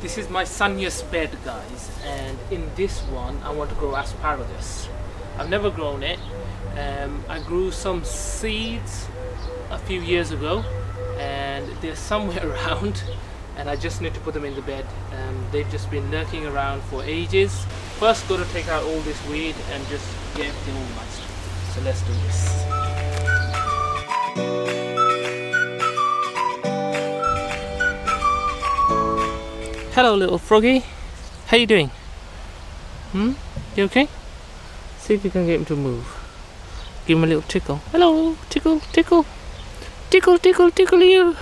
This is my sunniest bed, guys, and in this one I want to grow asparagus. I've never grown it. I grew some seeds a few years ago and they're somewhere around, and I just need to put them in the bed. They've just been lurking around for ages. First got to take out all this weed and just get everything organized. So let's do this. Hello little froggy, how you doing? You okay? See if you can get him to move. Give him a little tickle. Hello, tickle, tickle. Tickle, tickle, tickle you.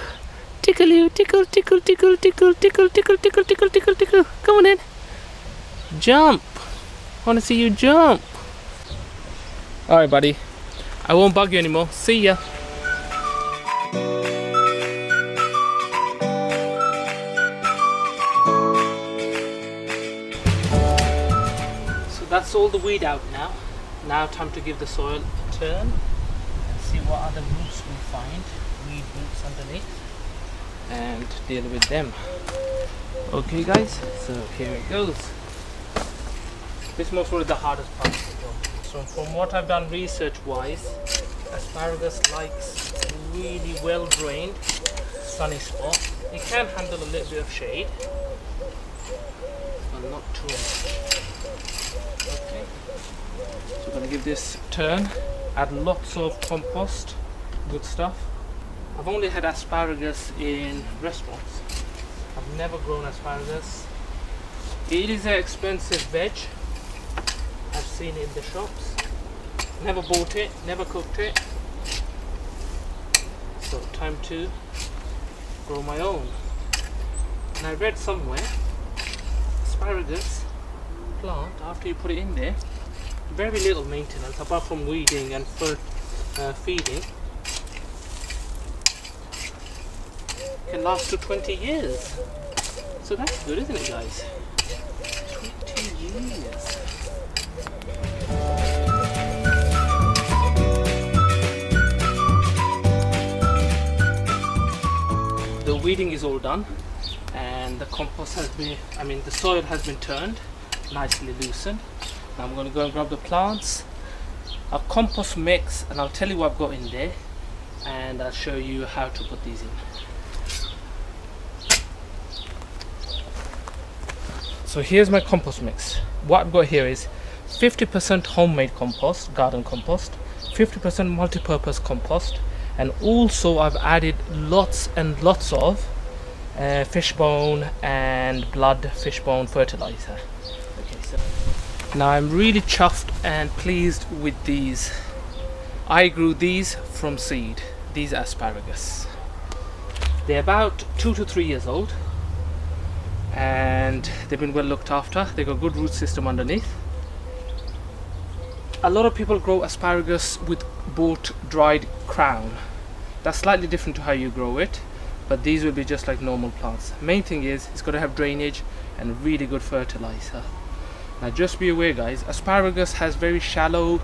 Tickle you, tickle, tickle, tickle, tickle, tickle, tickle, tickle, tickle, tickle, tickle. Come on in. Jump. I want to see you jump. Alright buddy, I won't bug you anymore. See ya. That's all the weed out now. Now time to give the soil a turn and see what other roots we find, weed roots underneath, and deal with them. Okay guys, so here it goes. This is most probably the hardest part of the job. So from what I've done research wise, asparagus likes really well drained sunny spot. It can handle a little bit of shade, but not too much. Okay, so we're going to give this a turn, add lots of compost, good stuff. I've only had asparagus in restaurants. I've never grown asparagus. It is an expensive veg. I've seen it in the shops. Never bought it, never cooked it. So time to grow my own. And I read somewhere, asparagus plant, after you put it in there, very little maintenance apart from weeding and feeding. Can last to 20 years. So that's good, isn't it guys? 20 years. The weeding is all done and the compost has been, the soil has been turned, nicely loosened. Now I'm going to go and grab the plants, a compost mix, and I'll tell you what I've got in there and I'll show you how to put these in. So here's my compost mix. What I've got here is 50% homemade compost, garden compost, 50% multi-purpose compost, and also I've added lots and lots of fishbone and blood fishbone fertilizer. Okay, so now I'm really chuffed and pleased with these. I grew these from seed, these asparagus. They're about 2 to 3 years old and they've been well looked after. They've got a good root system underneath. A lot of people grow asparagus with bought dried crown. That's slightly different to how you grow it, but these will be just like normal plants. Main thing is it's got to have drainage and really good fertilizer. Now just be aware guys, asparagus has very shallow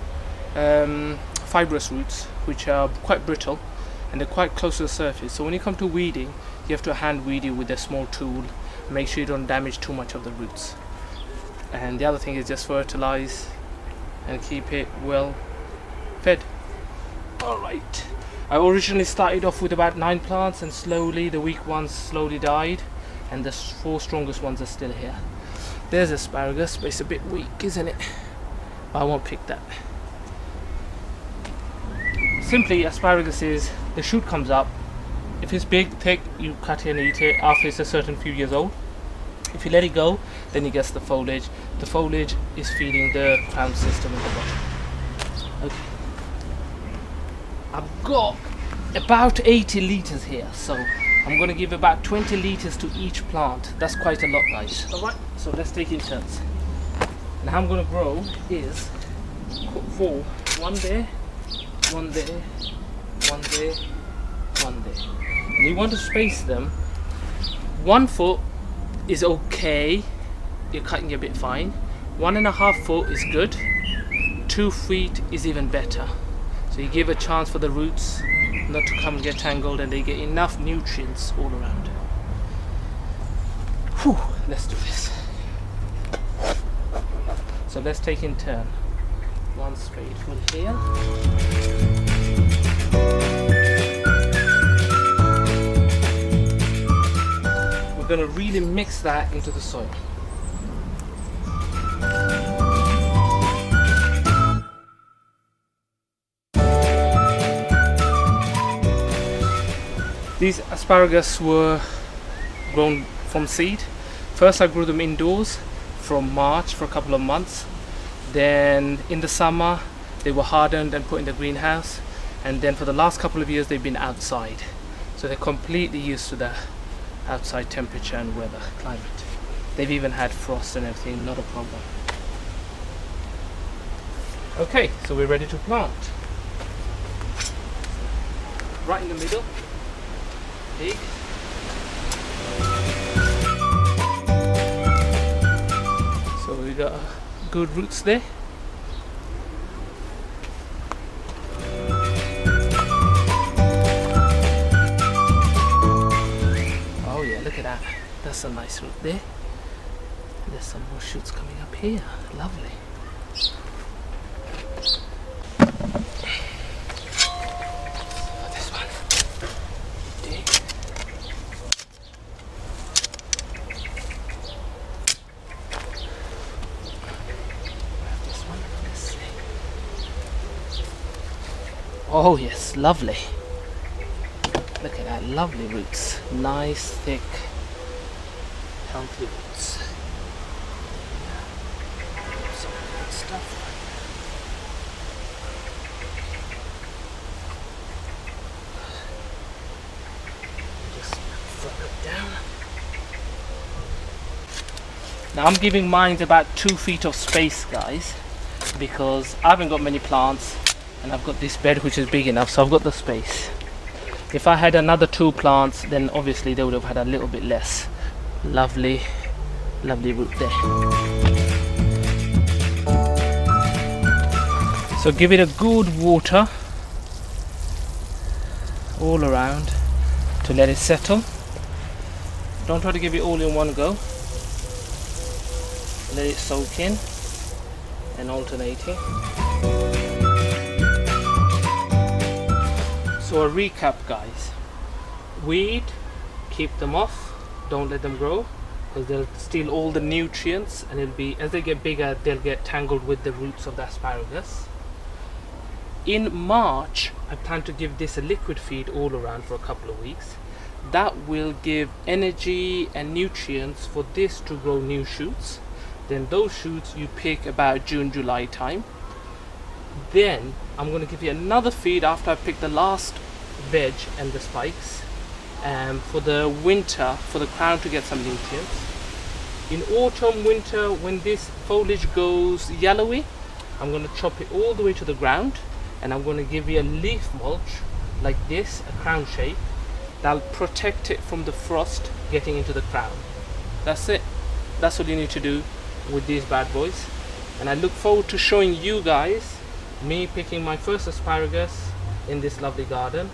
fibrous roots which are quite brittle and they're quite close to the surface. So when you come to weeding, you have to hand weed it with a small tool. Make sure you don't damage too much of the roots. And the other thing is just fertilize and keep it well fed. Alright, I originally started off with about 9 plants and slowly the weak ones slowly died and the 4 strongest ones are still here. There's asparagus, but it's a bit weak, isn't it? But I won't pick that. Simply, asparagus is, the shoot comes up. If it's big, thick, you cut it and eat it after it's a certain few years old. If you let it go, then it gets the foliage. The foliage is feeding the crown system in the bottom. Okay. I've got about 80 litres here, so I'm going to give about 20 litres to each plant. That's quite a lot guys. Alright, so let's take it in turns. And how I'm going to grow is for one there, one there, one there, one there. And you want to space them. 1 foot is okay, you're cutting a bit fine. 1.5 foot is good. 2 feet is even better. So you give a chance for the roots not to come and get tangled and they get enough nutrients all around. Whew, let's do this. So let's take in turn. One spadeful here. We're going to really mix that into the soil. These asparagus were grown from seed. First I grew them indoors from March for a couple of months. Then in the summer they were hardened and put in the greenhouse, and then for the last couple of years they've been outside. So they're completely used to the outside temperature and weather, climate. They've even had frost and everything, not a problem. Okay, so we're ready to plant. Right in the middle. Big. So we got good roots there. Oh yeah, look at that. That's a nice root there. There's some more shoots coming up here. Lovely. Oh yes, lovely. Look at that, lovely roots. Nice, thick, healthy roots. Some good stuff. Just throw it down. Now I'm giving mine about 2 feet of space, guys, because I haven't got many plants. And I've got this bed which is big enough, so I've got the space. If I had another 2 plants, then obviously they would have had a little bit less. Lovely, lovely root there. So give it a good water all around to let it settle. Don't try to give it all in one go. Let it soak in and alternating. So a recap, guys: weed, keep them off, don't let them grow, because they'll steal all the nutrients, and it'll be, as they get bigger, they'll get tangled with the roots of the asparagus. In March I plan to give this a liquid feed all around for a couple of weeks. That will give energy and nutrients for this to grow new shoots. Then those shoots you pick about June, July time. Then I'm going to give you another feed after I pick the last veg and the spikes, for the winter, for the crown to get some nutrients. In autumn, winter, when this foliage goes yellowy, I'm going to chop it all the way to the ground, and I'm going to give you a leaf mulch like this, a crown shape, that'll protect it from the frost getting into the crown. That's it. That's all you need to do with these bad boys. And I look forward to showing you guys me picking my first asparagus in this lovely garden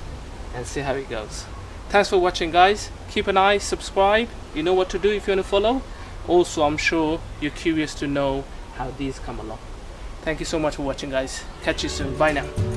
and see how it goes. Thanks for watching, guys. Keep an eye, subscribe. You know what to do if you want to follow. Also, I'm sure you're curious to know how these come along. Thank you so much for watching, guys. Catch you soon. Bye now.